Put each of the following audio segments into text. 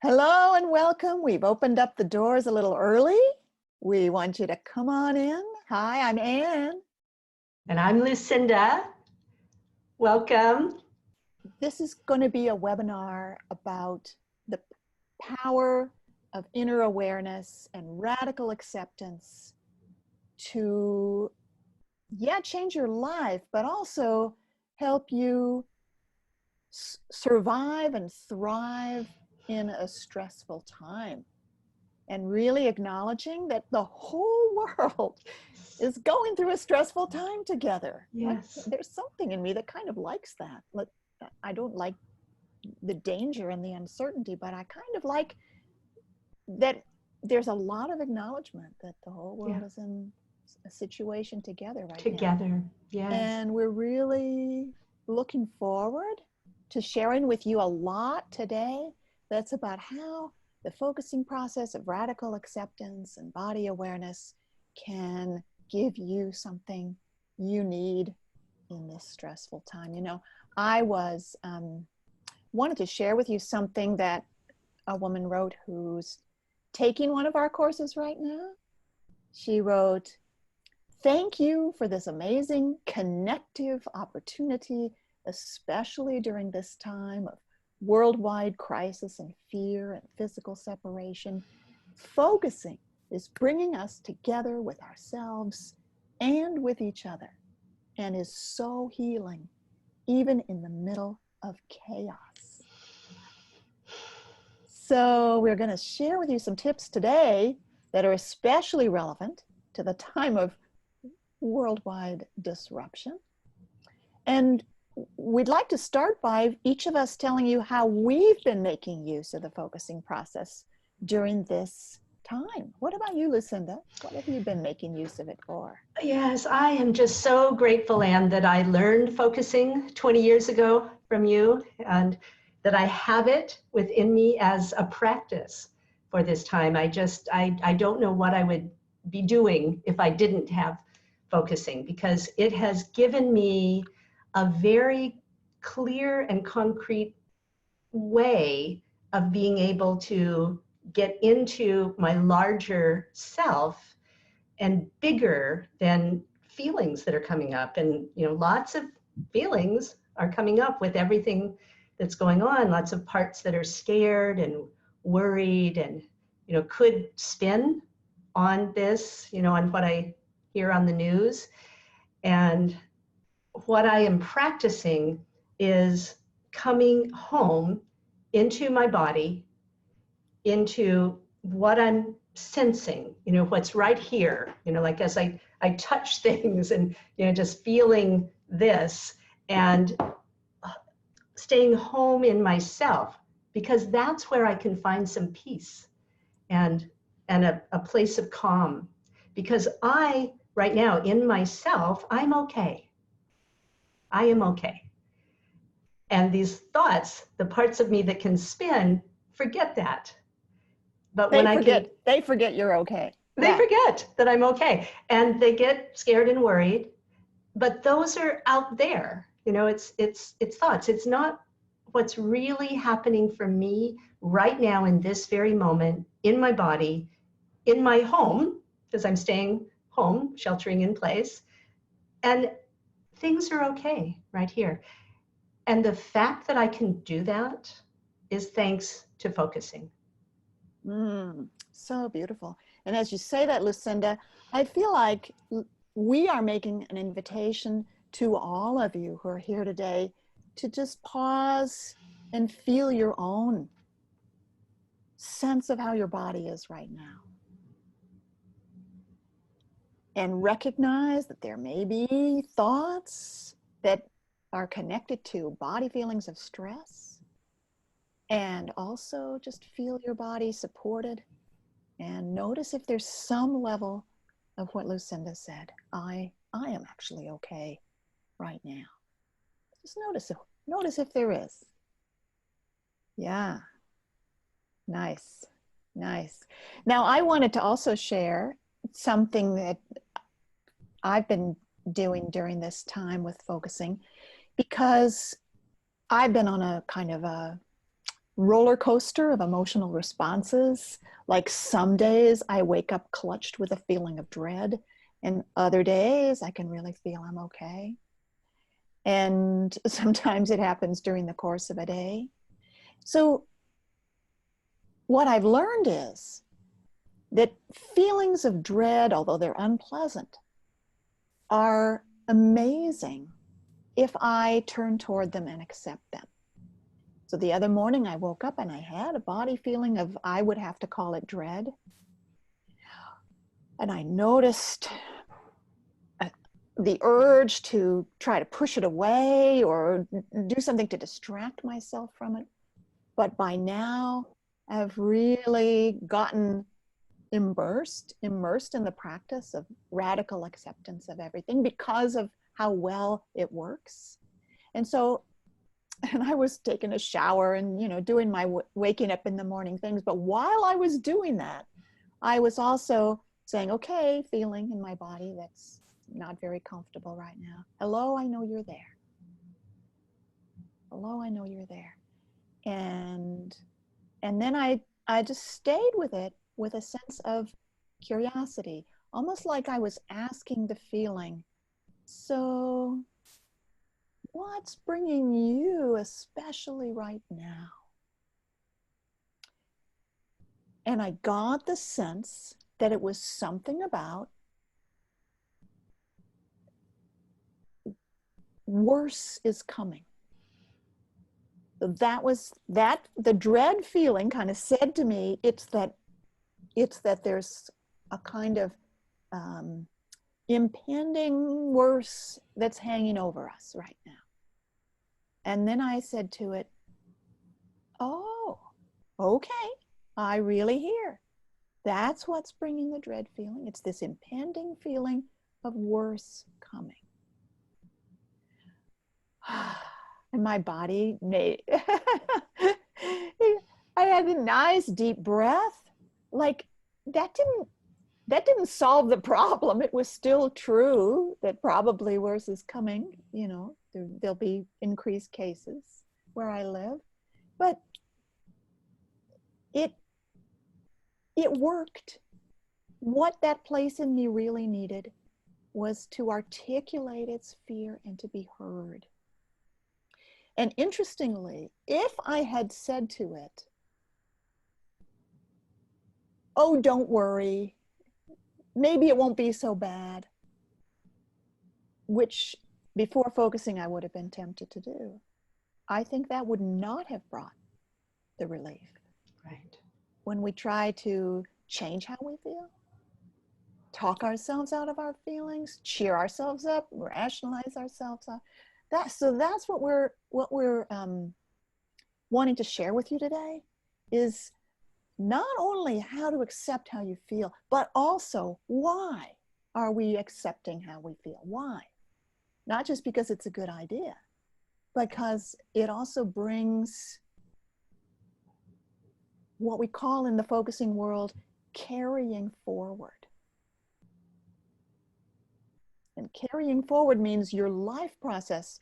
Hello and welcome. We've opened up the doors a little early. We want you to come on in. Hi, I'm Ann. And I'm Lucinda. Welcome. This is going to be a webinar about the power of inner awareness and radical acceptance to, change your life, but also help you survive and thrive in a stressful time. And really acknowledging that the whole world is going through a stressful time together. Yes. There's something in me that kind of likes that. I don't like the danger and the uncertainty, but I kind of like that there's a lot of acknowledgement that the whole world is in a situation together right now. Yes. And we're really looking forward to sharing with you a lot today that's about how the focusing process of radical acceptance and body awareness can give you something you need in this stressful time. You know, I wanted to share with you something that a woman wrote who's taking one of our courses right now. She wrote, "Thank you for this amazing connective opportunity, especially during this time of worldwide crisis and fear and physical separation. Focusing is bringing us together with ourselves and with each other and is so healing, even in the middle of chaos." So we're going to share with you some tips today that are especially relevant to the time of worldwide disruption. And we'd like to start by each of us telling you how we've been making use of the focusing process during this time. What about you, Lucinda? What have you been making use of it for? Yes, I am just so grateful, Ann, that I learned focusing 20 years ago from you and that I have it within me as a practice for this time. I don't know what I would be doing if I didn't have focusing, because it has given me a very clear and concrete way of being able to get into my larger self and bigger than feelings that are coming up. And, you know, lots of feelings are coming up with everything that's going on, lots of parts that are scared and worried and, you know, could spin on this, you know, on what I hear on the news. And what I am practicing is coming home into my body, into what I'm sensing, you know, what's right here, you know, like as I touch things and, you know, just feeling this and staying home in myself, because that's where I can find some peace and a place of calm. Because right now in myself, I'm okay. I am okay. And these thoughts, the parts of me that can spin, forget that. But they forget you're okay. They forget that I'm okay. And they get scared and worried. But those are out there. You know, it's thoughts. It's not what's really happening for me right now in this very moment, in my body, in my home, because I'm staying home, sheltering in place. And things are okay right here. And the fact that I can do that is thanks to focusing. So beautiful. And as you say that, Lucinda, I feel like we are making an invitation to all of you who are here today to just pause and feel your own sense of how your body is right now. And recognize that there may be thoughts that are connected to body feelings of stress. And also just feel your body supported and notice if there's some level of what Lucinda said. I am actually okay right now. Just notice if there is. Yeah. Nice. Now I wanted to also share something that I've been doing during this time with focusing, because I've been on a kind of a roller coaster of emotional responses. Like some days I wake up clutched with a feeling of dread, and other days I can really feel I'm okay. And sometimes it happens during the course of a day. So what I've learned is that feelings of dread, although they're unpleasant, are amazing if I turn toward them and accept them. So the other morning I woke up and I had a body feeling of, I would have to call it dread. And I noticed the urge to try to push it away or do something to distract myself from it. But by now, I've really gotten immersed in the practice of radical acceptance of everything because of how well it works. And so, and I was taking a shower and, you know, doing my waking up in the morning things. But while I was doing that, I was also saying, okay, feeling in my body that's not very comfortable right now. Hello, I know you're there. Hello, I know you're there. And then I just stayed with it with a sense of curiosity, almost like I was asking the feeling, so what's bringing you especially right now? And I got the sense that it was something about worse is coming. That was that the dread feeling kind of said to me, it's that there's a kind of impending worse that's hanging over us right now. And then I said to it, oh, okay, I really hear. That's what's bringing the dread feeling. It's this impending feeling of worse coming. And my body made, I had a nice deep breath. Like that didn't solve the problem. It was still true that probably worse is coming. You know, there'll be increased cases where I live, but it worked. What that place in me really needed was to articulate its fear and to be heard. And interestingly, if I had said to it, oh, don't worry, maybe it won't be so bad, which before focusing I would have been tempted to do, I think that would not have brought the relief. Right. When we try to change how we feel, talk ourselves out of our feelings, cheer ourselves up, rationalize ourselves up. That's what we're wanting to share with you today, is not only how to accept how you feel, but also why are we accepting how we feel? Why? Not just because it's a good idea, because it also brings what we call in the focusing world carrying forward. And carrying forward means your life process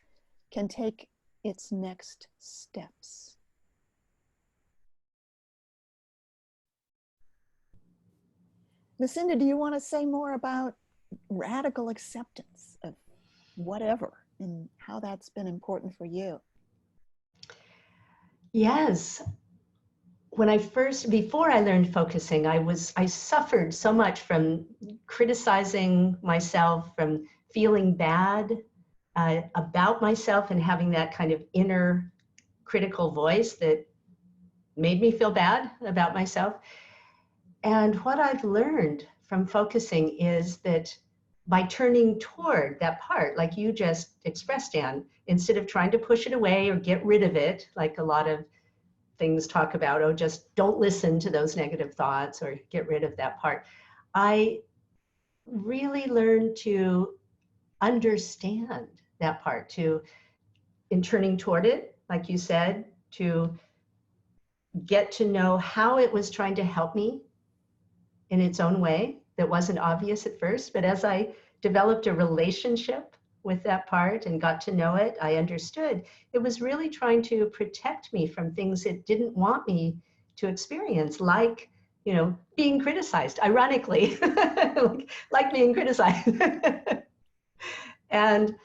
can take its next steps. Lucinda, do you want to say more about radical acceptance of whatever and how that's been important for you? Yes. Before I learned focusing, I suffered so much from criticizing myself, from feeling bad about myself and having that kind of inner critical voice that made me feel bad about myself. And what I've learned from focusing is that by turning toward that part, like you just expressed, Ann, instead of trying to push it away or get rid of it, like a lot of things talk about, oh, just don't listen to those negative thoughts or get rid of that part. I really learned to understand that part, in turning toward it, like you said, to get to know how it was trying to help me in its own way that wasn't obvious at first. But as I developed a relationship with that part and got to know it, I understood it was really trying to protect me from things it didn't want me to experience, like, you know, being criticized, ironically, like being criticized. And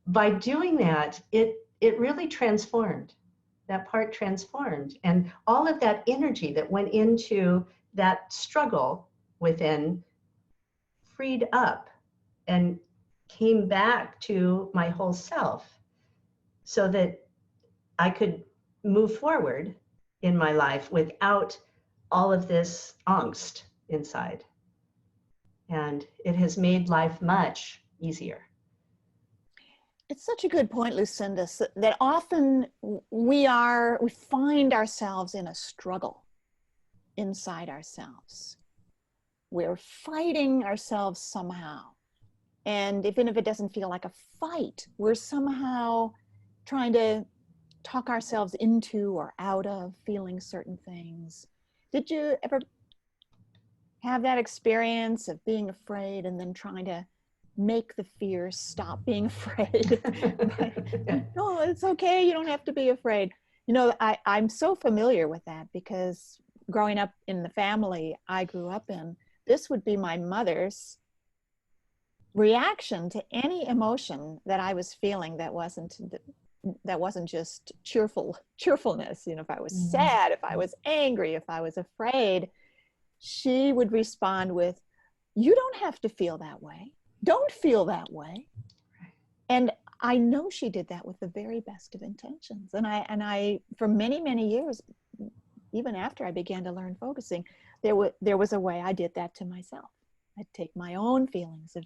by doing that, it really transformed. That part transformed. And all of that energy that went into that struggle within freed up and came back to my whole self so that I could move forward in my life without all of this angst inside. And it has made life much easier. It's such a good point, Lucinda, that often we find ourselves in a struggle inside ourselves. We're fighting ourselves somehow. And even if it doesn't feel like a fight, we're somehow trying to talk ourselves into or out of feeling certain things. Did you ever have that experience of being afraid and then trying to make the fear stop being afraid? No, it's okay. You don't have to be afraid. You know, I'm so familiar with that because growing up in the family I grew up in, this would be my mother's reaction to any emotion that I was feeling that wasn't just cheerfulness. You know, if I was sad, if I was angry, if I was afraid, she would respond with, "You don't have to feel that way. Don't feel that way." And I know she did that with the very best of intentions. And I for many, many years, even after I began to learn focusing, there was a way I did that to myself. I'd take my own feelings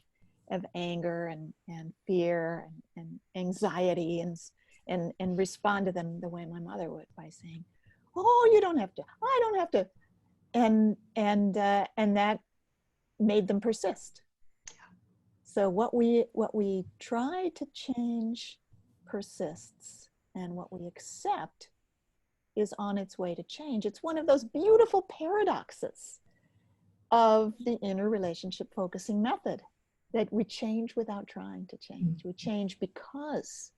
of anger and fear and anxiety and respond to them the way my mother would, by saying, "Oh, you don't have to. I don't have to." And that made them persist. So what we try to change persists, and what we accept is on its way to change. It's one of those beautiful paradoxes of the inner relationship focusing method, that we change without trying to change. We change because,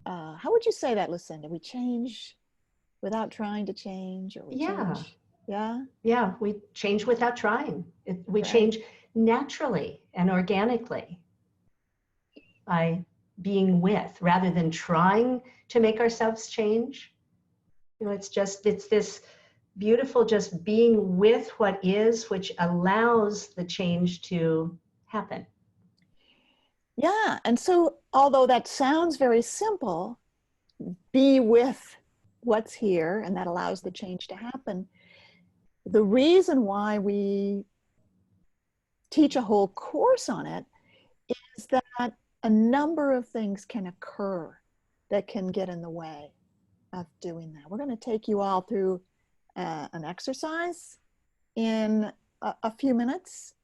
how would you say that, Lucinda? We change without trying to change, or we change? Yeah, we change without trying. We change naturally and organically by being with, rather than trying to make ourselves change. You know, it's this beautiful just being with what is, which allows the change to happen. Yeah, and so although that sounds very simple, be with what's here, and that allows the change to happen. The reason why we teach a whole course on it is that a number of things can occur that can get in the way of doing that. We're going to take you all through an exercise in a few minutes,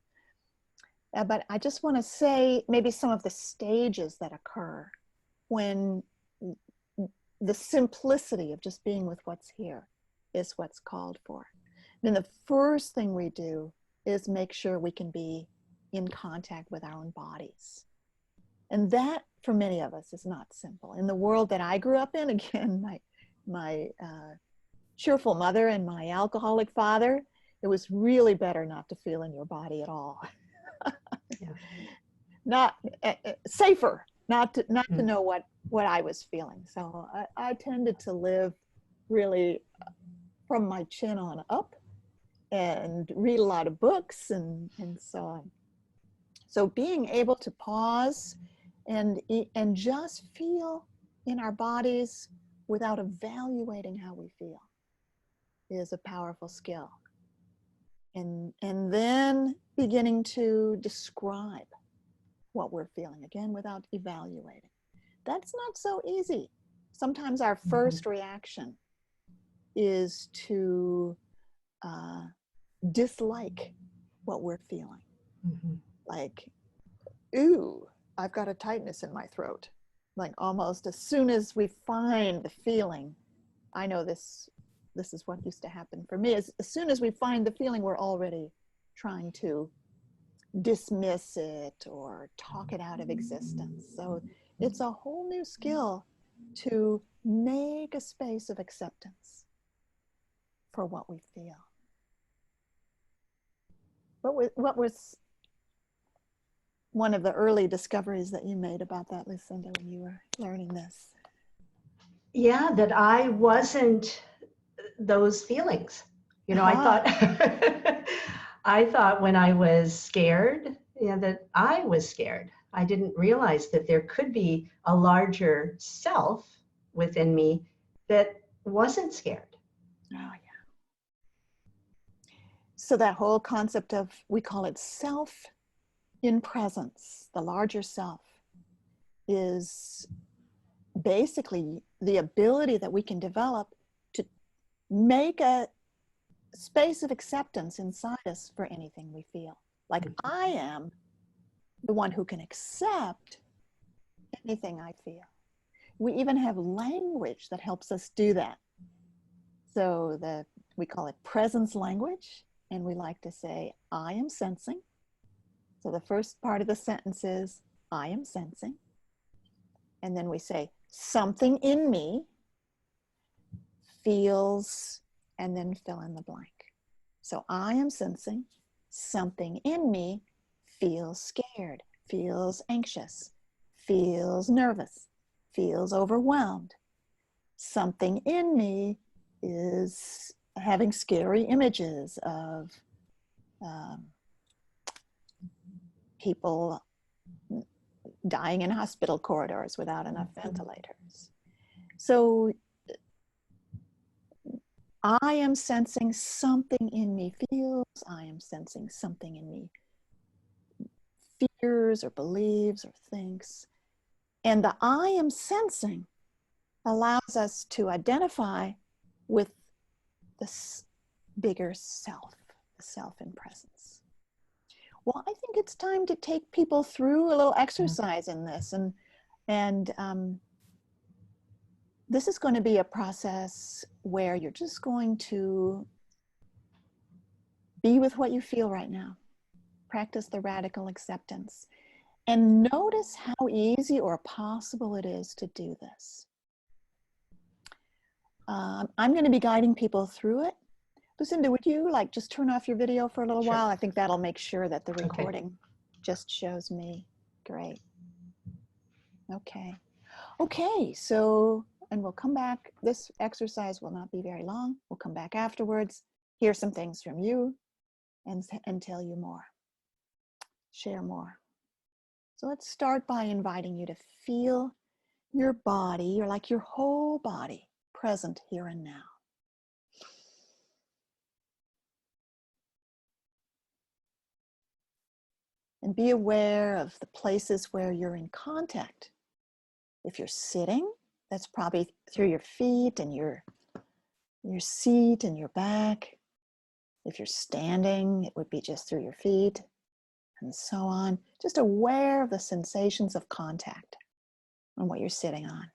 but I just want to say maybe some of the stages that occur when the simplicity of just being with what's here is what's called for. Then the first thing we do is make sure we can be in contact with our own bodies. And that, for many of us, is not simple. In the world that I grew up in, again, my cheerful mother and my alcoholic father, it was really better not to feel in your body at all. Not safer not to know what I was feeling. So I tended to live really from my chin on up, and read a lot of books and so on. So being able to pause and just feel in our bodies without evaluating how we feel is a powerful skill. And then beginning to describe what we're feeling, again, without evaluating. That's not so easy. Sometimes our first reaction is to dislike what we're feeling. Like, ooh, I've got a tightness in my throat. Like, almost as soon as we find the feeling, I know this is what used to happen for me, as soon as we find the feeling, we're already trying to dismiss it or talk it out of existence. So it's a whole new skill to make a space of acceptance for what we feel. What was one of the early discoveries that you made about that, Lucinda, when you were learning this? Yeah, that I wasn't those feelings. I thought I thought when I was scared, that I was scared. I didn't realize that there could be a larger self within me that wasn't scared. Oh, yeah. So that whole concept of, we call it self in presence, the larger self, is basically the ability that we can develop to make a space of acceptance inside us for anything we feel. Like, I am the one who can accept anything I feel. We even have language that helps us do that. So we call it presence language, and we like to say, I am sensing. So the first part of the sentence is, I am sensing. And then we say, something in me feels, and then fill in the blank. So I am sensing, something in me feels scared, feels anxious, feels nervous, feels overwhelmed. Something in me is having scary images of people dying in hospital corridors without enough ventilators. So I am sensing something in me feels, I am sensing something in me fears or believes or thinks. And the I am sensing allows us to identify with this bigger self, the self in presence. Well, I think it's time to take people through a little exercise in this. And this is going to be a process where you're just going to be with what you feel right now. Practice the radical acceptance. And notice how easy or possible it is to do this. I'm going to be guiding people through it. Lucinda, would you like just turn off your video for a little while? I think that'll make sure that the recording just shows me. Great. Okay, so, and we'll come back. This exercise will not be very long. We'll come back afterwards, hear some things from you, and tell you more, share more. So let's start by inviting you to feel your body, or like your whole body, present here and now. And be aware of the places where you're in contact. If you're sitting, that's probably through your feet and your seat and your back. If you're standing, it would be just through your feet, and so on. Just aware of the sensations of contact on what you're sitting on.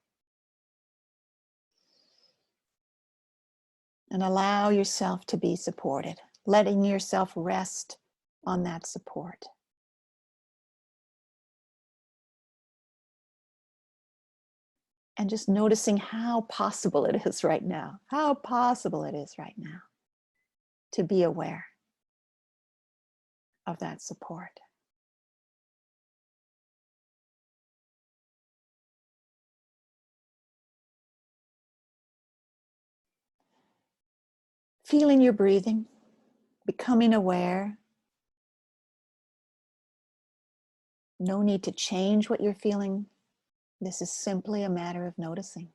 And allow yourself to be supported, letting yourself rest on that support. And just noticing how possible it is right now, to be aware of that support. Feeling your breathing, becoming aware. No need to change what you're feeling. This is simply a matter of noticing.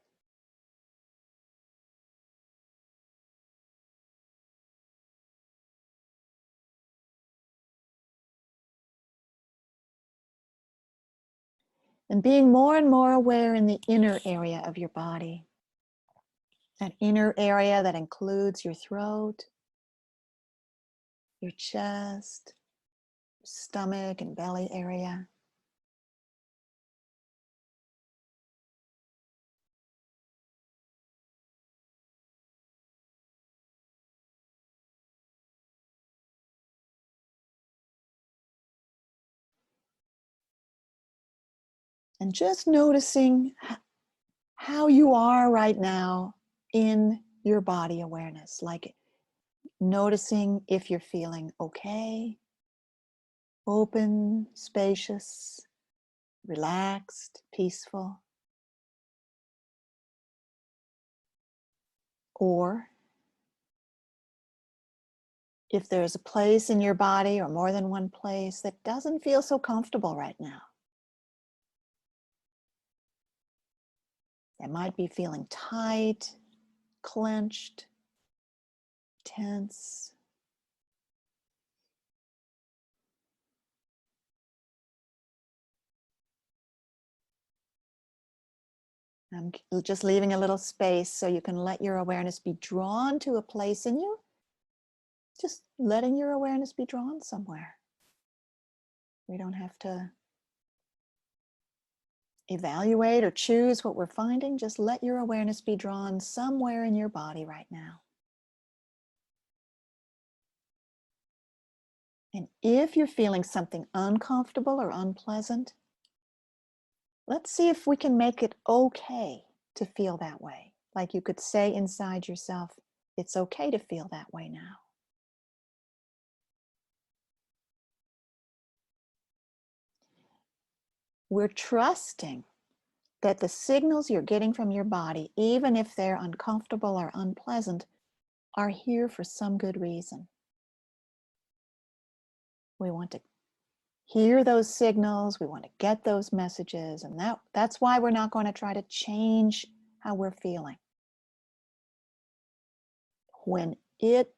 And being more and more aware in the inner area of your body. That inner area that includes your throat, your chest, stomach and belly area. And just noticing how you are right now in your body awareness, like noticing if you're feeling okay, open, spacious, relaxed, peaceful, or if there's a place in your body or more than one place that doesn't feel so comfortable right now. It might be feeling tight, clenched, tense. I'm just leaving a little space so you can let your awareness be drawn to a place in you. Just letting your awareness be drawn somewhere. We don't have to evaluate or choose what we're finding. Just let your awareness be drawn somewhere in your body right now. And if you're feeling something uncomfortable or unpleasant, let's see if we can make it okay to feel that way. Like you could say inside yourself, it's okay to feel that way now. We're trusting that the signals you're getting from your body, even if they're uncomfortable or unpleasant, are here for some good reason. We want to hear those signals, we want to get those messages, and that's why we're not going to try to change how we're feeling. When it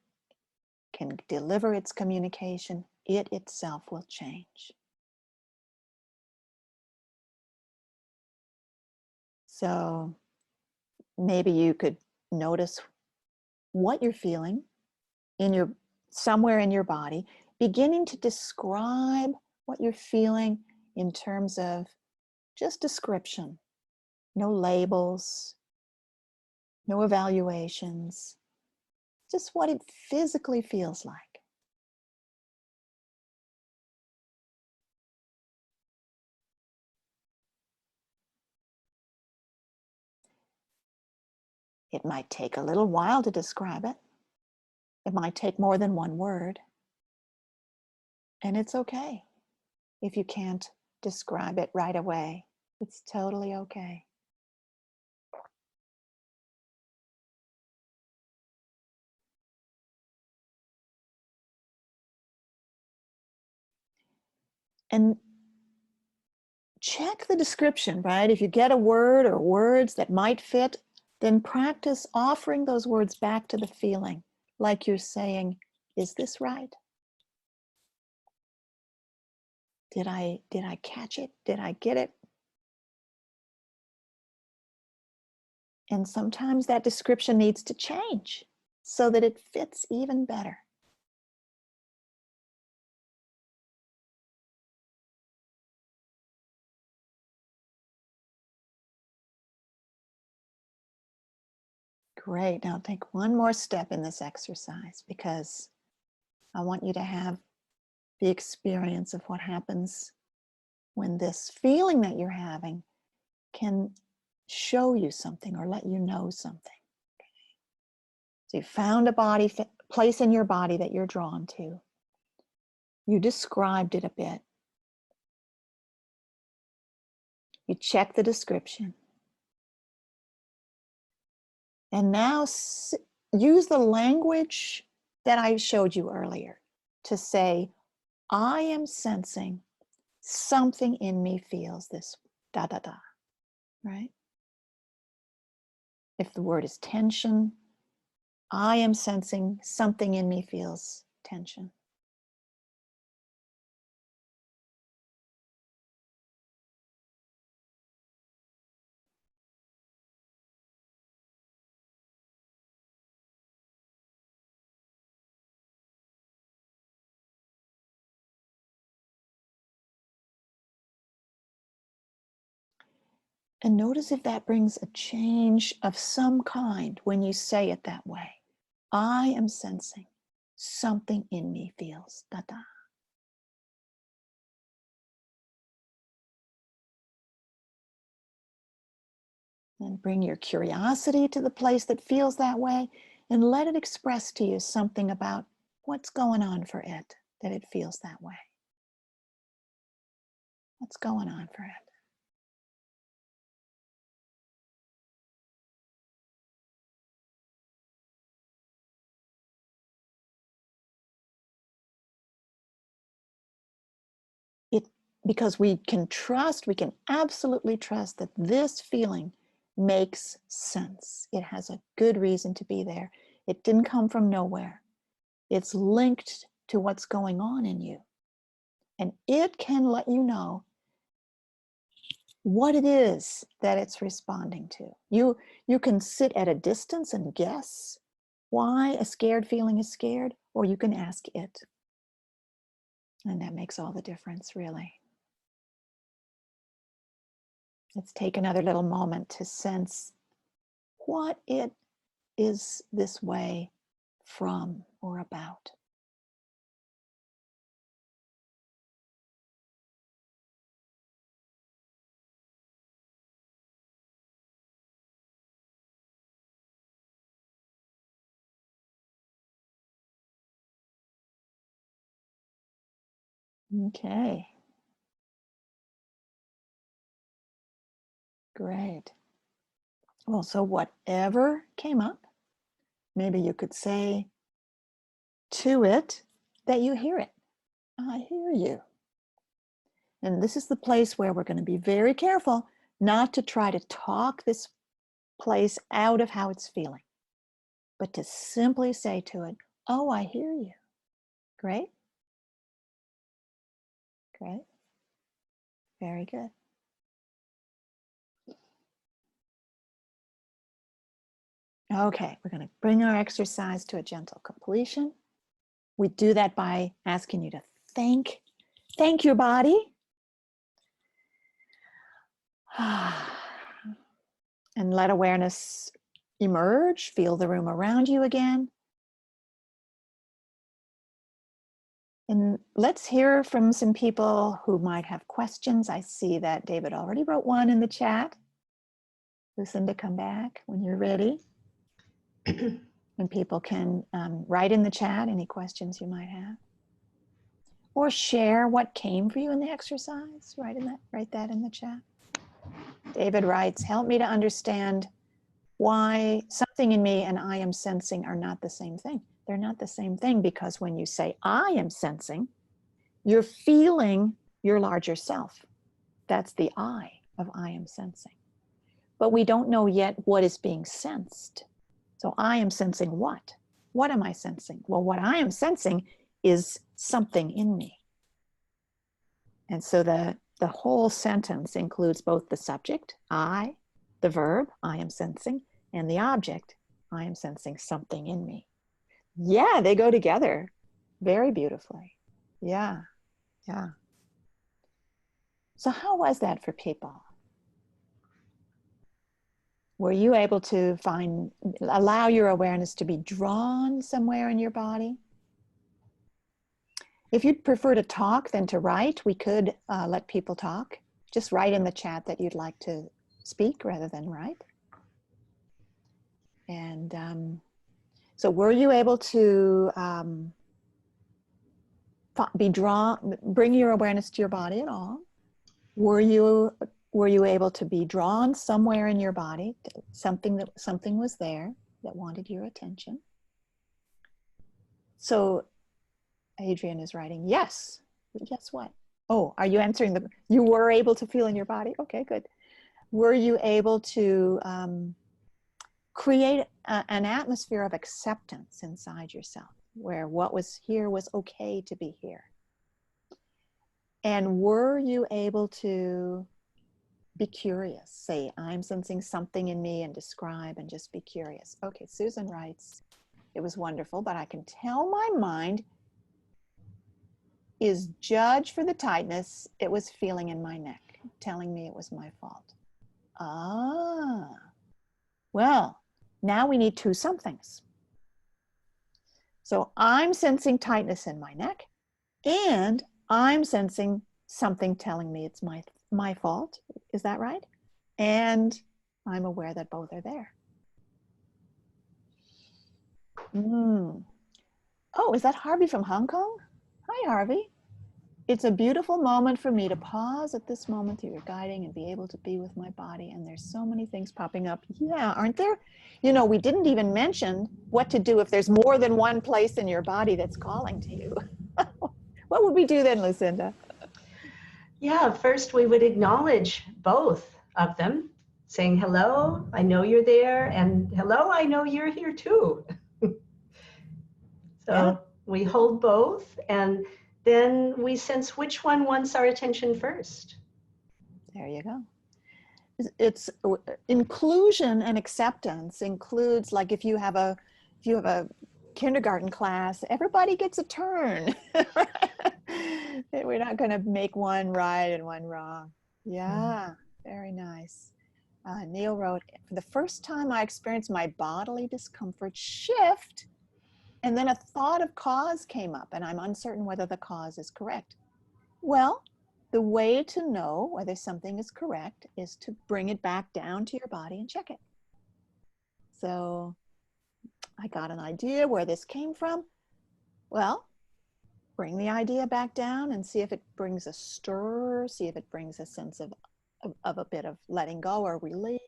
can deliver its communication, it itself will change. So maybe you could notice what you're feeling somewhere in your body, beginning to describe what you're feeling in terms of just description, no labels, no evaluations, just what it physically feels like. It might take a little while to describe it. It might take more than one word. And it's okay if you can't describe it right away. It's totally okay. And check the description, right? If you get a word or words that might fit, then practice offering those words back to the feeling, like you're saying, is this right? Did I catch it? Did I get it? And sometimes that description needs to change so that it fits even better. Great. Now take one more step in this exercise, because I want you to have the experience of what happens when this feeling that you're having can show you something or let you know something. So you found a place in your body that you're drawn to. You described it a bit. You check the description. And now use the language that I showed you earlier to say, I am sensing something in me feels this da da da, right? If the word is tension, I am sensing something in me feels tension. And notice if that brings a change of some kind when you say it that way. I am sensing something in me feels da da. And bring your curiosity to the place that feels that way and let it express to you something about what's going on for it, that it feels that way. What's going on for it? Because we can absolutely trust that this feeling makes sense. It has a good reason to be there. It didn't come from nowhere. It's linked to what's going on in you. And it can let you know what it is that it's responding to. You can sit at a distance and guess why a scared feeling is scared, or you can ask it. And that makes all the difference, really. Let's take another little moment to sense what it is this way from or about. Okay. Great. Well, so whatever came up, maybe you could say to it that you hear it. I hear you. And this is the place where we're going to be very careful not to try to talk this place out of how it's feeling, but to simply say to it, oh, I hear you. Great. Great. Very good. Okay, we're going to bring our exercise to a gentle completion. We do that by asking you to thank your body. And let awareness emerge. Feel the room around you again. And let's hear from some people who might have questions. I see that David already wrote one in the chat. Lucinda, come back when you're ready. And people can write in the chat any questions you might have. Or share what came for you in the exercise. Write that in the chat. David writes, help me to understand why something in me and I am sensing are not the same thing. They're not the same thing because when you say I am sensing, you're feeling your larger self. That's the I of I am sensing. But we don't know yet what is being sensed. So I am sensing what? What am I sensing? Well, what I am sensing is something in me. And so the whole sentence includes both the subject, I, the verb, I am sensing, and the object, I am sensing something in me. Yeah, they go together very beautifully. Yeah, yeah. So how was that for people? Were you able to allow your awareness to be drawn somewhere in your body? If you'd prefer to talk than to write, we could let people talk. Just write in the chat that you'd like to speak rather than write. And so were you able to bring your awareness to your body at all? Were you able to be drawn somewhere in your body? Something was there that wanted your attention. So Adrian is writing, yes. Guess what? Oh, are you answering you were able to feel in your body? Okay, good. Were you able to create an atmosphere of acceptance inside yourself where what was here was okay to be here? And were you able to be curious? Say, I'm sensing something in me, and describe and just be curious. Okay, Susan writes, it was wonderful, but I can tell my mind is judged for the tightness it was feeling in my neck, telling me it was my fault. Ah, well, now we need two somethings. So I'm sensing tightness in my neck, and I'm sensing something telling me it's my fault. Is that right? And I'm aware that both are there. Oh, is that Harvey from Hong Kong? Hi, Harvey. It's a beautiful moment for me to pause at this moment through your guiding and be able to be with my body. And there's so many things popping up. Yeah, aren't there? You know, we didn't even mention what to do if there's more than one place in your body that's calling to you. What would we do then, Lucinda? Yeah, first we would acknowledge both of them, saying, hello, I know you're there, and hello, I know you're here too. So Yeah. we hold both, and then we sense which one wants our attention first. There you go. It's inclusion and acceptance includes, like, if you have a kindergarten class, everybody gets a turn. We're not going to make one right and one wrong. Yeah, very nice. Neil wrote, for the first time I experienced my bodily discomfort shift, and then a thought of cause came up, and I'm uncertain whether the cause is correct. Well, the way to know whether something is correct is to bring it back down to your body and check it. So I got an idea where this came from. Well, bring the idea back down and see if it brings a stir, see if it brings a sense of a bit of letting go or relief,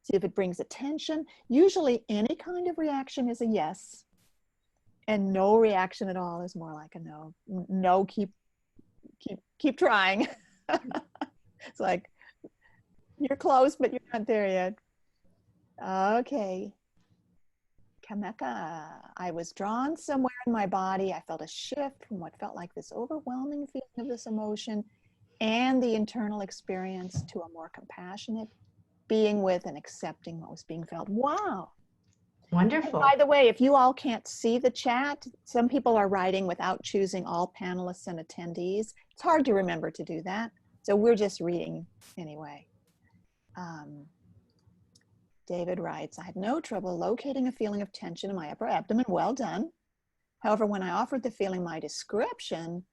see if it brings attention. Usually any kind of reaction is a yes, and no reaction at all is more like a no. No, keep trying. It's like, you're close, but you're not there yet. Okay. Kameka, I was drawn somewhere in my body. I felt a shift from what felt like this overwhelming feeling of this emotion and the internal experience to a more compassionate being with and accepting what was being felt. Wow. Wonderful. And by the way, if you all can't see the chat, some people are writing without choosing all panelists and attendees. It's hard to remember to do that. So we're just reading anyway. David writes, I had no trouble locating a feeling of tension in my upper abdomen. Well done. However, when I offered the feeling my description,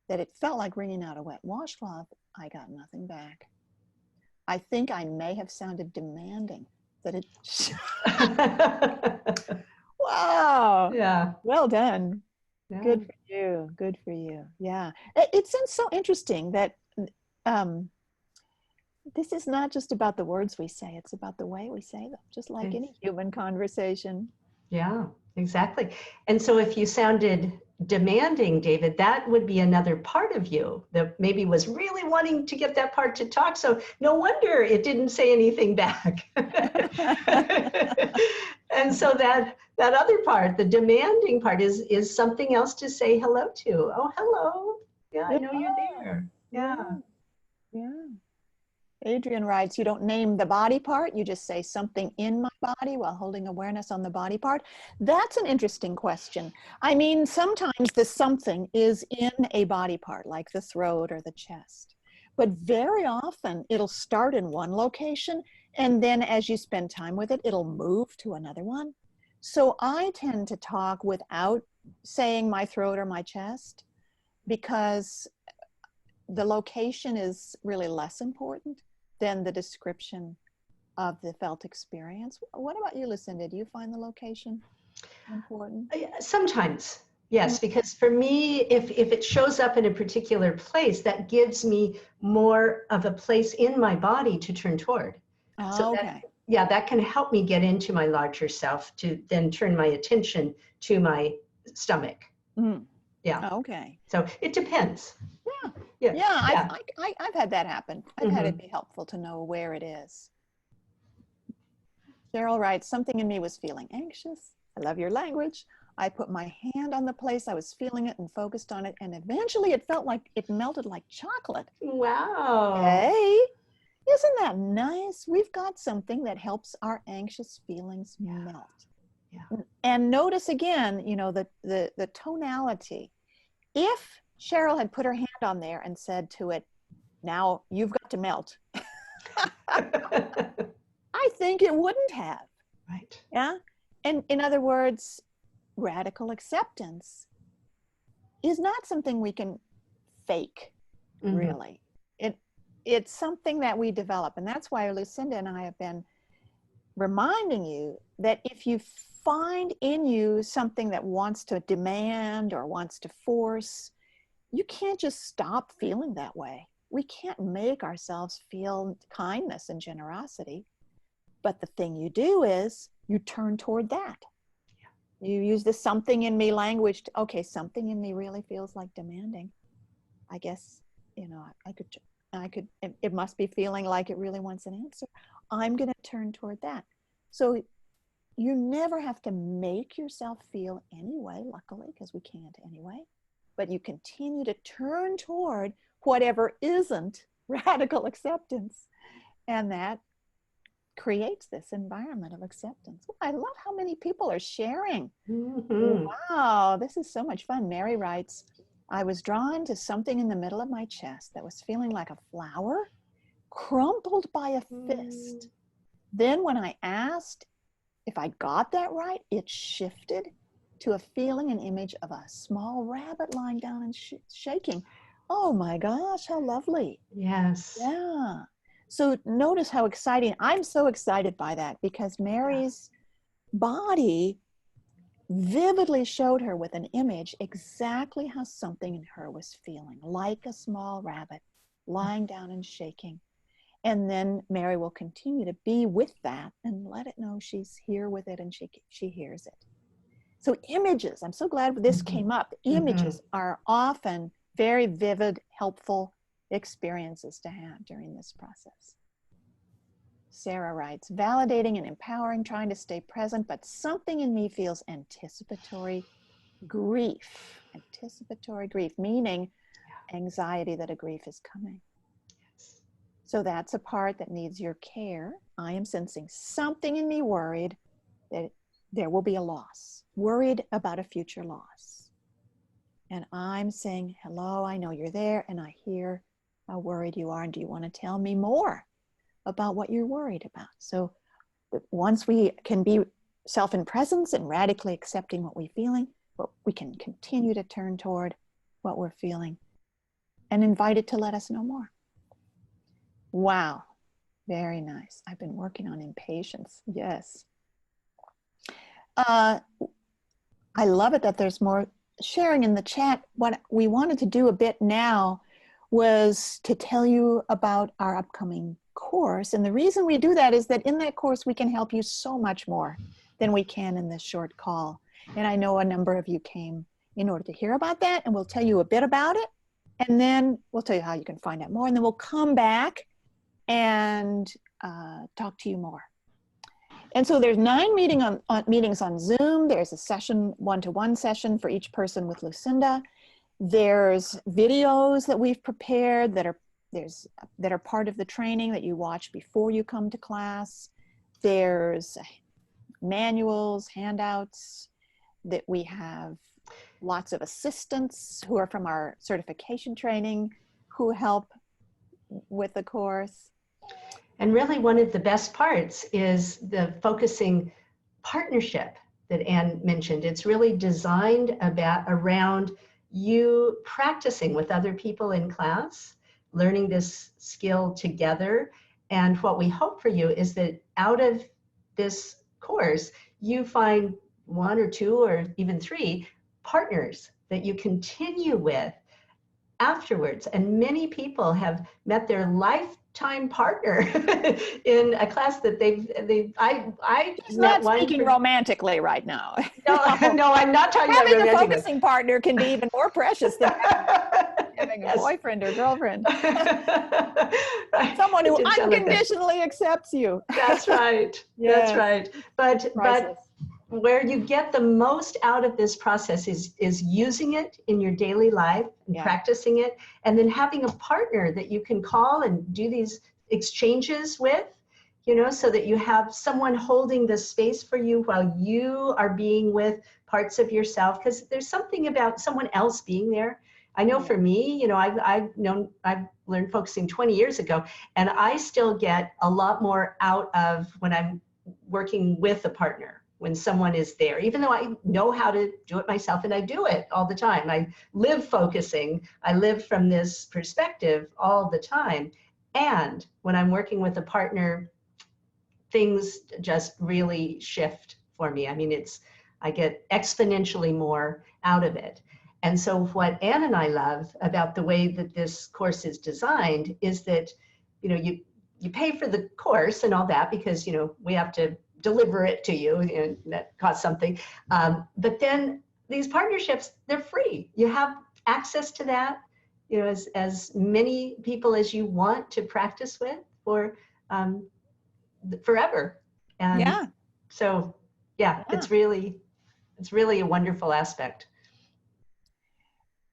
that it felt like wringing out a wet washcloth, I got nothing back. I think I may have sounded demanding. That it. Wow. Yeah. Well done. Yeah. Good for you. Good for you. Yeah. It sounds so interesting that this is not just about the words we say, it's about the way we say them, just like any human conversation. Yeah, exactly. And so if you sounded demanding, David, that would be another part of you that maybe was really wanting to get that part to talk. So no wonder it didn't say anything back. And so that other part, the demanding part, is something else to say hello to. Oh, hello. Yeah, I know you're there. Yeah. Yeah. Adrian writes, you don't name the body part, you just say something in my body while holding awareness on the body part. That's an interesting question. I mean, sometimes the something is in a body part, like the throat or the chest. But very often it'll start in one location, and then as you spend time with it, it'll move to another one. So I tend to talk without saying my throat or my chest, because the location is really less important than the description of the felt experience. What about you, Lucinda? Do you find the location important? Sometimes, yes, because for me, if it shows up in a particular place, that gives me more of a place in my body to turn toward. So Okay. that can help me get into my larger self to then turn my attention to my stomach. Yeah. Okay. So it depends. Yeah. I've had that happen. I've had it be helpful to know where it is. Cheryl writes, something in me was feeling anxious. I love your language. I put my hand on the place I was feeling it and focused on it, and eventually it felt like it melted like chocolate. Wow. Hey, isn't that nice? We've got something that helps our anxious feelings melt. Yeah. And notice again, you know, the tonality. If Cheryl had put her hand on there and said to it, now you've got to melt, I think it wouldn't have. Right. Yeah. And in other words, radical acceptance is not something we can fake, really. it's something that we develop. And that's why Lucinda and I have been reminding you that if you find in you something that wants to demand or wants to force, you can't just stop feeling that way. We can't make ourselves feel kindness and generosity. But the thing you do is you turn toward that. You use the something in me language to, okay, something in me really feels like demanding. I guess, you know, it must be feeling like it really wants an answer. I'm going to turn toward that. So you never have to make yourself feel any way, luckily, because we can't anyway. But you continue to turn toward whatever isn't radical acceptance. And that creates this environment of acceptance. Oh, I love how many people are sharing. Mm-hmm. Wow, this is so much fun. Mary writes, I was drawn to something in the middle of my chest that was feeling like a flower crumpled by a fist. Then when I asked if I got that right, it shifted to a feeling, an image of a small rabbit lying down and shaking. Oh my gosh, how lovely. Yes. Yeah. So notice how exciting. I'm so excited by that because Mary's body vividly showed her with an image exactly how something in her was feeling, like a small rabbit lying down and shaking. And then Mary will continue to be with that and let it know she's here with it and she hears it. So images, I'm so glad this came up. Images are often very vivid, helpful experiences to have during this process. Sarah writes, validating and empowering, trying to stay present, but something in me feels anticipatory grief. Anticipatory grief, meaning anxiety that a grief is coming. So that's a part that needs your care. I am sensing something in me worried that there will be a loss, worried about a future loss. And I'm saying, hello, I know you're there and I hear how worried you are. And do you want to tell me more about what you're worried about? So once we can be self in presence and radically accepting what we're feeling, we can continue to turn toward what we're feeling and invite it to let us know more. Wow, very nice. I've been working on impatience. Yes. I love it that there's more sharing in the chat. What we wanted to do a bit now was to tell you about our upcoming course. And the reason we do that is that in that course, we can help you so much more than we can in this short call. And I know a number of you came in order to hear about that, and we'll tell you a bit about it. And then we'll tell you how you can find out more. And then we'll come back and talk to you more. And so there's 9 meetings on Zoom. There's a session, one-to-one session for each person with Lucinda. There's videos that we've prepared that are part of the training that you watch before you come to class. There's manuals, handouts that we have. Lots of assistants who are from our certification training who help with the course. And really one of the best parts is the focusing partnership that Ann mentioned. It's really designed around you practicing with other people in class, learning this skill together. And what we hope for you is that out of this course, you find 1 or 2 or even 3 partners that you continue with afterwards. And many people have met their lifetime partner in a class that I He's not speaking romantically right now. No, no, I'm not talking about romantically. Having a focusing partner can be even more precious than having a boyfriend or girlfriend. Right. Someone who unconditionally accepts you. That's right. Yes. That's right. But where you get the most out of this process is using it in your daily life and practicing it, and then having a partner that you can call and do these exchanges with, you know, so that you have someone holding the space for you while you are being with parts of yourself, because there's something about someone else being there. I know for me, you know, I've learned focusing 20 years ago, and I still get a lot more out of when I'm working with a partner, when someone is there, even though I know how to do it myself, and I do it all the time. I live focusing. I live from this perspective all the time. And when I'm working with a partner, things just really shift for me. I mean, I get exponentially more out of it. And so what Ann and I love about the way that this course is designed is that, you pay for the course and all that because, we have to deliver it to you, and that costs something. But then these partnerships, they're free. You have access to that, as many people as you want to practice with for forever. And Yeah. so, yeah, Yeah. it's really a wonderful aspect.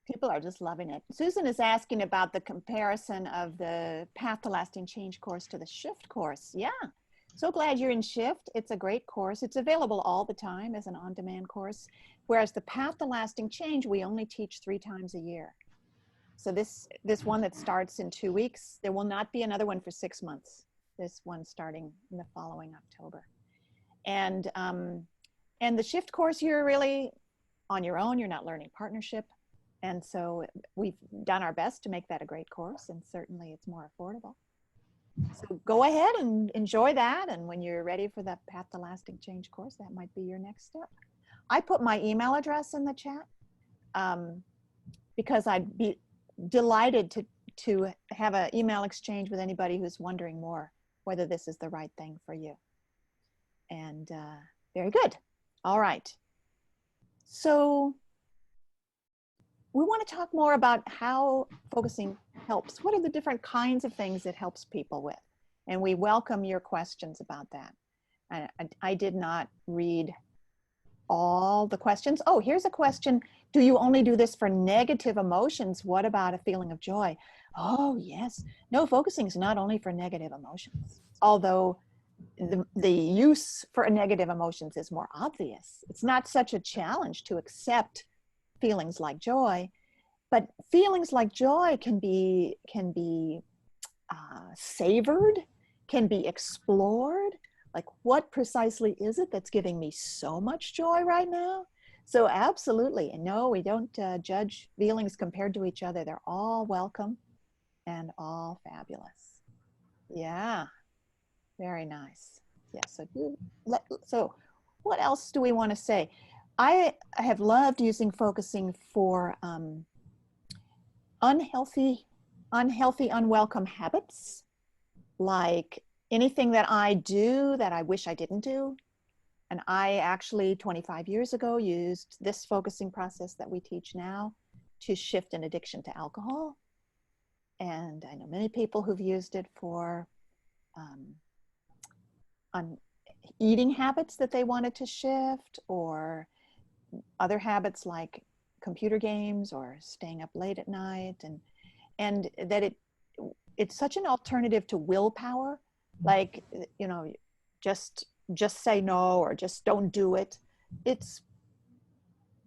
People are just loving it. Susan is asking about the comparison of the Path to Lasting Change course to the Shift course. Yeah. So glad you're in Shift. It's a great course. It's available all the time as an on-demand course, whereas the Path to Lasting Change, we only teach 3 times a year. So this one that starts in 2 weeks, there will not be another one for 6 months. This one starting in the following October. And the Shift course, you're really on your own. You're not learning partnership. And so we've done our best to make that a great course, and certainly it's more affordable. So go ahead and enjoy that. And when you're ready for the Path to Lasting Change course, that might be your next step. I put my email address in the chat because I'd be delighted to have an email exchange with anybody who's wondering more whether this is the right thing for you. And very good. All right. So we want to talk more about how focusing helps. What are the different kinds of things it helps people with? And we welcome your questions about that. I did not read all the questions. Oh, here's a question. Do you only do this for negative emotions? What about a feeling of joy? Oh, yes. No, focusing is not only for negative emotions, although the use for negative emotions is more obvious. It's not such a challenge to accept feelings like joy, but feelings like joy can be savored, can be explored. Like, what precisely is it that's giving me so much joy right now? So absolutely. And no, we don't judge feelings compared to each other. They're all welcome and all fabulous. Yeah, very nice. Yeah, so what else do we want to say? I have loved using focusing for unhealthy, unwelcome habits, like anything that I do that I wish I didn't do. And I actually 25 years ago used this focusing process that we teach now to shift an addiction to alcohol. And I know many people who've used it for on eating habits that they wanted to shift, or other habits like computer games or staying up late at night, and that it's such an alternative to willpower, like, just say no or just don't do it. It's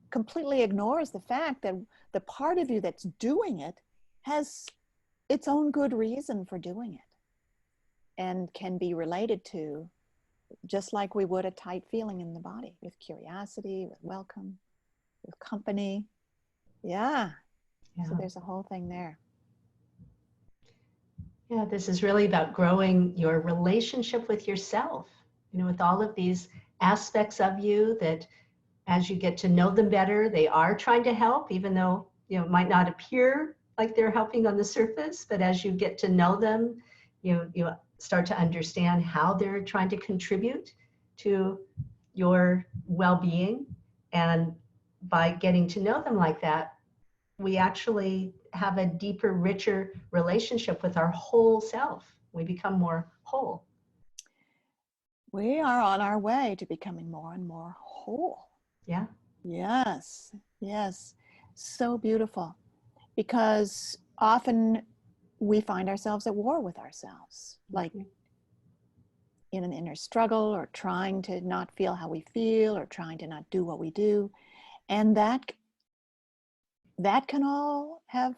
completely ignores the fact that the part of you that's doing it has its own good reason for doing it, and can be related to, just like we would a tight feeling in the body, with curiosity, with welcome, with company. Yeah. So there's a whole thing there. Yeah, this is really about growing your relationship with yourself, with all of these aspects of you that, as you get to know them better, they are trying to help, even though, it might not appear like they're helping on the surface. But as you get to know them, you start to understand how they're trying to contribute to your well-being. And by getting to know them like that, we actually have a deeper, richer relationship with our whole self. We become more whole. We are on our way to becoming more and more whole. Yeah. Yes. Yes. So beautiful. Because often we find ourselves at war with ourselves, like in an inner struggle, or trying to not feel how we feel, or trying to not do what we do. And that can all have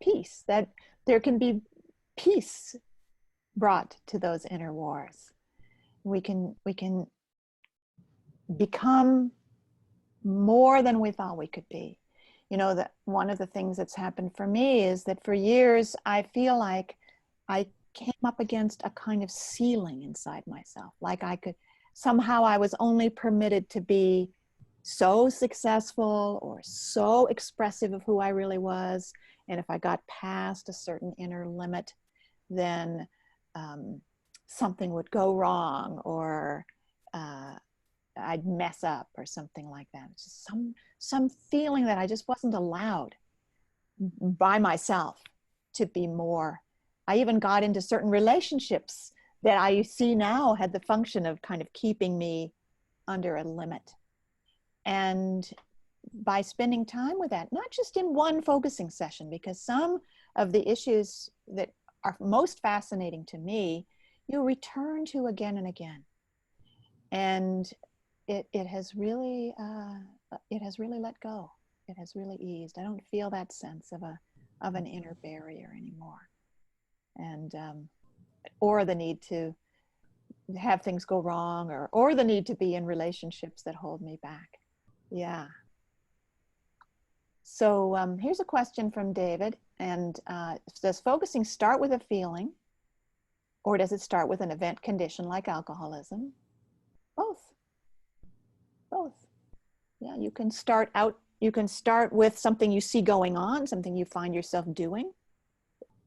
peace, that there can be peace brought to those inner wars. We can become more than we thought we could be. That one of the things that's happened for me is that for years I feel like I came up against a kind of ceiling inside myself. Like somehow I was only permitted to be so successful or so expressive of who I really was. And if I got past a certain inner limit, then something would go wrong, or I'd mess up or something like that. It's just some feeling that I just wasn't allowed by myself to be more. I even got into certain relationships that I see now had the function of kind of keeping me under a limit. And by spending time with that, not just in one focusing session, because some of the issues that are most fascinating to me, you return to again and again. And it has really let go. It has really eased. I don't feel that sense of an inner barrier anymore, and or the need to have things go wrong, or the need to be in relationships that hold me back. Yeah. So here's a question from David, and does focusing start with a feeling, or does it start with an event condition like alcoholism? Both. Yeah, you can start with something you see going on, something you find yourself doing,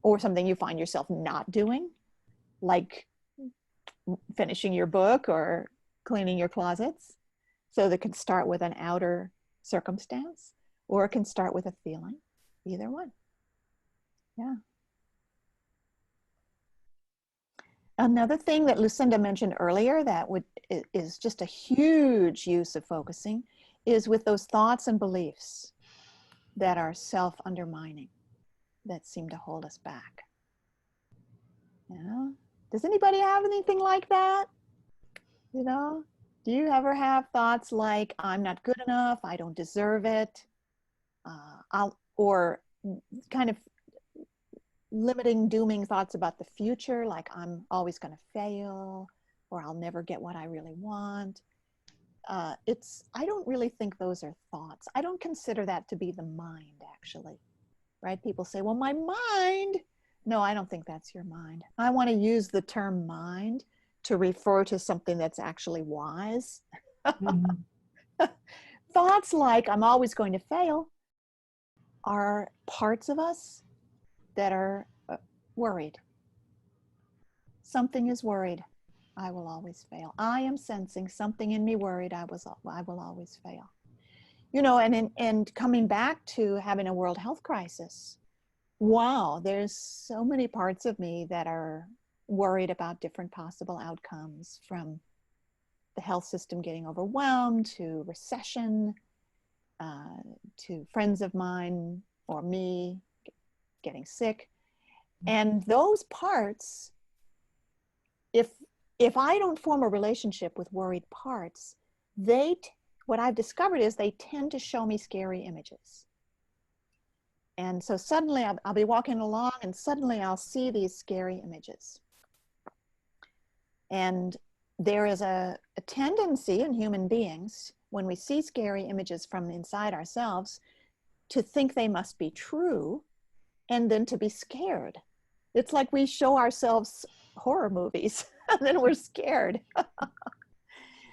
or something you find yourself not doing, like finishing your book or cleaning your closets. So that can start with an outer circumstance, or it can start with a feeling. Either one. Yeah. Another thing that Lucinda mentioned earlier that is just a huge use of focusing is with those thoughts and beliefs that are self-undermining, that seem to hold us back. Yeah. Does anybody have anything like that? You know, do you ever have thoughts like, I'm not good enough, I don't deserve it, or kind of limiting, dooming thoughts about the future, like I'm always going to fail, or I'll never get what I really want? I don't really think those are thoughts. I don't consider that to be the mind, actually, right? People say, well, my mind. No, I don't think that's your mind. I want to use the term mind to refer to something that's actually wise. Mm-hmm. Thoughts like I'm always going to fail are parts of us that are worried. Something is worried. I will always fail. I am sensing something in me worried. I will always fail. You know, and coming back to having a world health crisis, wow, there's so many parts of me that are worried about different possible outcomes, from the health system getting overwhelmed, to recession, to friends of mine or me getting sick. And those parts, if I don't form a relationship with worried parts, what I've discovered is they tend to show me scary images. And so suddenly I'll be walking along, and suddenly I'll see these scary images. And there is a tendency in human beings, when we see scary images from inside ourselves, to think they must be true, and then to be scared. It's like we show ourselves horror movies and then we're scared.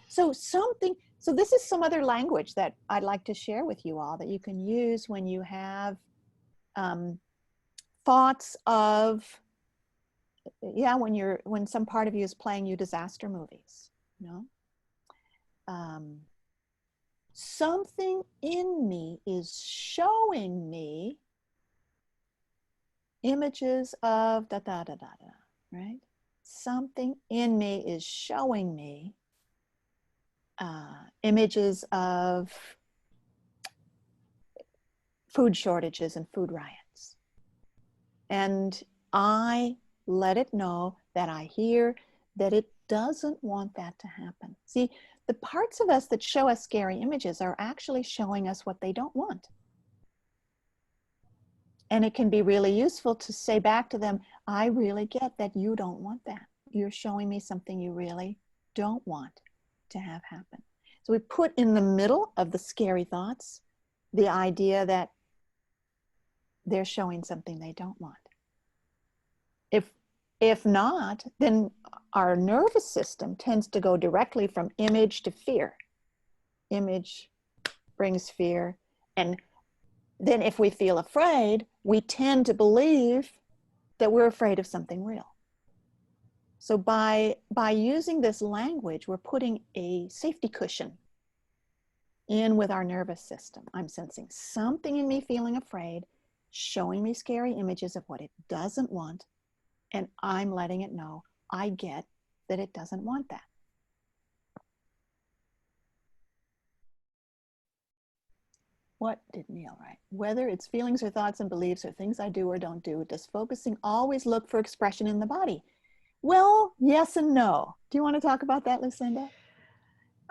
So this is some other language that I'd like to share with you all that you can use when you have thoughts of, when some part of you is playing you disaster movies, you know. Something in me is showing me images of da da da da da, right? Something in me is showing me images of food shortages and food riots. And I let it know that I hear that it doesn't want that to happen. See, the parts of us that show us scary images are actually showing us what they don't want. And it can be really useful to say back to them, I really get that you don't want that. You're showing me something you really don't want to have happen. So we put in the middle of the scary thoughts the idea that they're showing something they don't want. If not, then our nervous system tends to go directly from image to fear. Image brings fear. And then if we feel afraid, we tend to believe that we're afraid of something real. So by using this language, we're putting a safety cushion in with our nervous system. I'm sensing something in me feeling afraid, showing me scary images of what it doesn't want, and I'm letting it know I get that it doesn't want that. What did Neil write? Whether it's feelings or thoughts and beliefs or things I do or don't do, does focusing always look for expression in the body? Well, yes and no. Do you want to talk about that, Lucinda?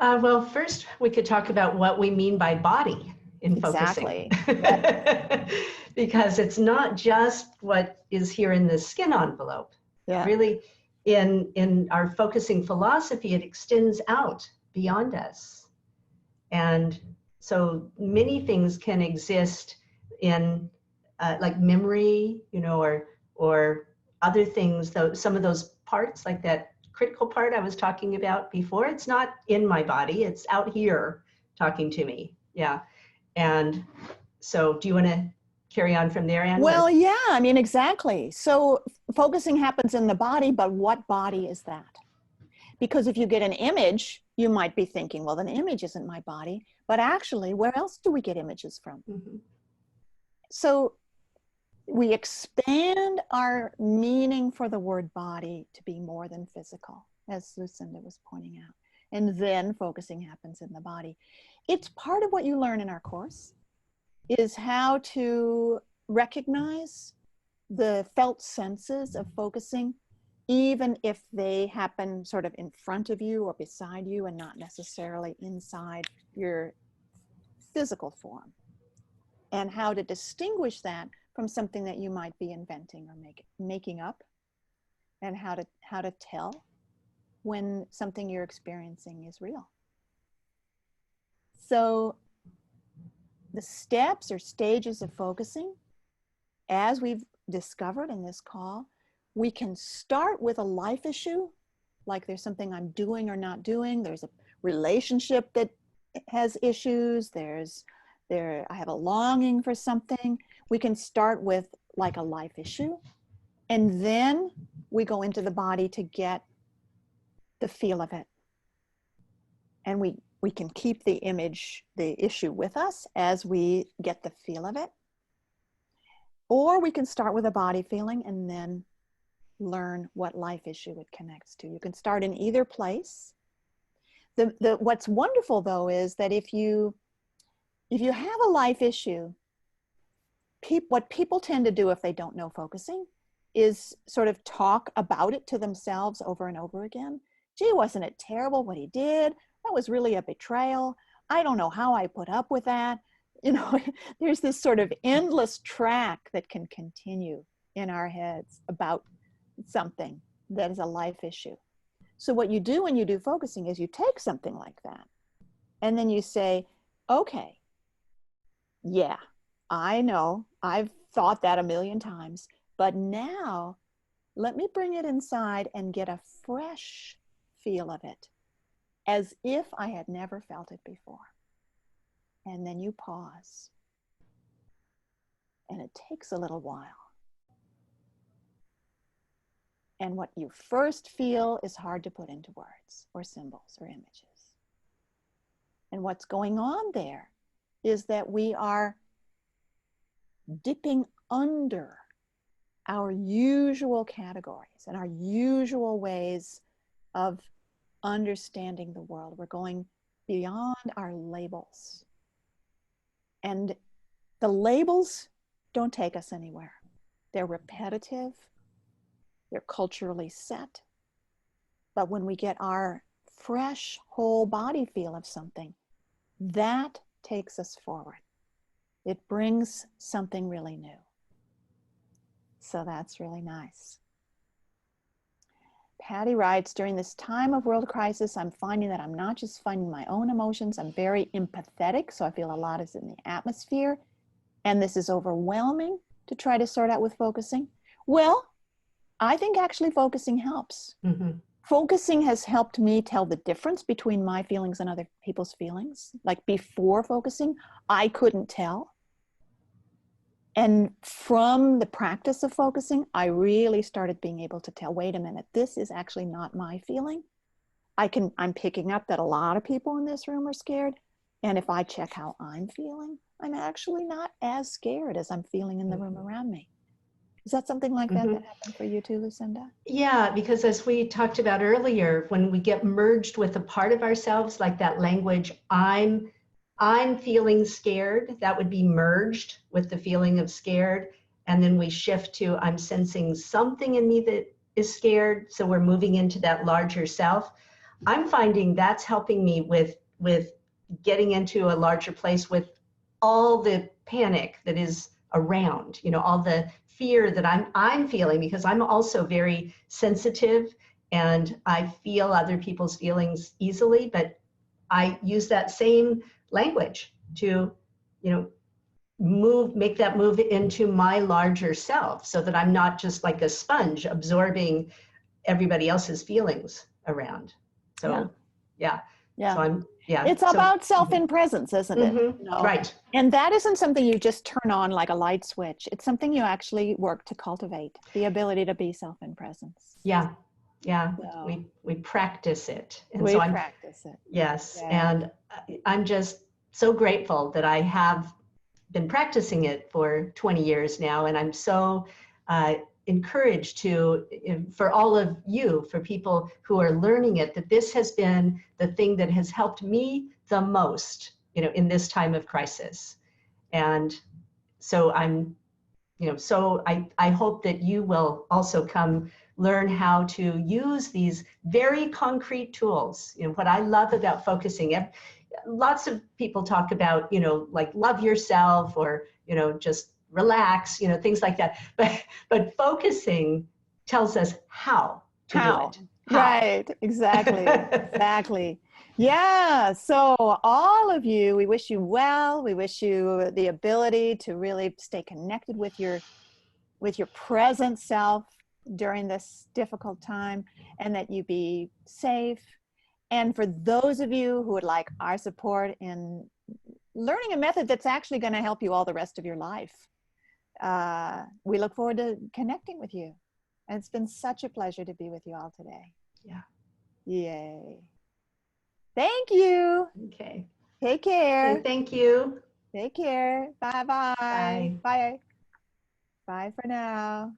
Well, first we could talk about what we mean by body in focusing. Exactly. Because it's not just what is here in the skin envelope. Yeah. Really, in our focusing philosophy, it extends out beyond us. And so many things can exist in like memory, or other things, though some of those parts, like that critical part I was talking about before, it's not in my body, it's out here talking to me. Yeah. And so do you want to carry on from there, Ann? Well, yeah, I mean, exactly. So focusing happens in the body, but what body is that? Because if you get an image, you might be thinking, well, an image isn't my body, but actually, where else do we get images from? Mm-hmm. So we expand our meaning for the word body to be more than physical, as Lucinda was pointing out. And then focusing happens in the body. It's part of what you learn in our course, is how to recognize the felt senses of focusing, even if they happen sort of in front of you or beside you and not necessarily inside your physical form, and how to distinguish that from something that you might be inventing or making up, and how to tell when something you're experiencing is real. So the steps or stages of focusing, as we've discovered in this call, we can start with a life issue, like there's something I'm doing or not doing, there's a relationship that has issues, I have a longing for something. We can start with like a life issue, and then we go into the body to get the feel of it. And we can keep the image, the issue with us as we get the feel of it. Or we can start with a body feeling and then learn what life issue it connects to. You can start in either place. What's wonderful though is that if you have a life issue, what people tend to do if they don't know focusing is sort of talk about it to themselves over and over again. Gee, wasn't it terrible what he did? That was really a betrayal. I don't know how I put up with that. There's this sort of endless track that can continue in our heads about something that is a life issue. So what you do when you do focusing is you take something like that and then you say, okay, yeah, I know, I've thought that a million times, but now let me bring it inside and get a fresh feel of it, as if I had never felt it before. And then you pause. And it takes a little while. And what you first feel is hard to put into words or symbols or images. And what's going on there is that we are dipping under our usual categories and our usual ways of understanding the world. We're going beyond our labels. And the labels don't take us anywhere. They're repetitive. They're culturally set. But when we get our fresh whole body feel of something, that takes us forward. It brings something really new. So that's really nice. Patty writes, during this time of world crisis, I'm finding that I'm not just finding my own emotions, I'm very empathetic, so I feel a lot is in the atmosphere, and this is overwhelming to try to sort out with focusing. Well, I think actually focusing helps. Mm-hmm. Focusing has helped me tell the difference between my feelings and other people's feelings. Like before focusing, I couldn't tell. And from the practice of focusing, I really started being able to tell, wait a minute, this is actually not my feeling. I'm picking up that a lot of people in this room are scared. And if I check how I'm feeling, I'm actually not as scared as I'm feeling in the room around me. Is that something like that Mm-hmm. that happened for you too, Lucinda? Yeah, because as we talked about earlier, when we get merged with a part of ourselves, like that language, I'm feeling scared, that would be merged with the feeling of scared. And then we shift to I'm sensing something in me that is scared. So we're moving into that larger self. I'm finding that's helping me with getting into a larger place with all the panic that is around, all the fear that I'm feeling, because I'm also very sensitive and I feel other people's feelings easily, but I use that same language to, make that move into my larger self so that I'm not just like a sponge absorbing everybody else's feelings around. So, yeah. Yeah. So It's So, about self in presence, isn't it? right. And that isn't something you just turn on like a light switch. It's something you actually work to cultivate, the ability to be self in presence. Yeah. Yeah. So We practice it. And we so practice it. yes. Yeah. And I'm just so grateful that I have been practicing it for 20 years now. And I'm so encouraged for all of you, for people who are learning it, that this has been the thing that has helped me the most, in this time of crisis. And so I hope that you will also come learn how to use these very concrete tools. What I love about focusing, lots of people talk about, like love yourself or, just relax, things like that. But focusing tells us how to do it. How. Right. Exactly. Exactly. Yeah. So all of you, we wish you well. We wish you the ability to really stay connected with your present self during this difficult time, and that you be safe. And for those of you who would like our support in learning a method that's actually going to help you all the rest of your life, we look forward to connecting with you. And it's been such a pleasure to be with you all today. Yeah. Yay. Thank you. Okay. Take care. Okay, thank you. Take care. Bye-bye. Bye. Bye. Bye for now.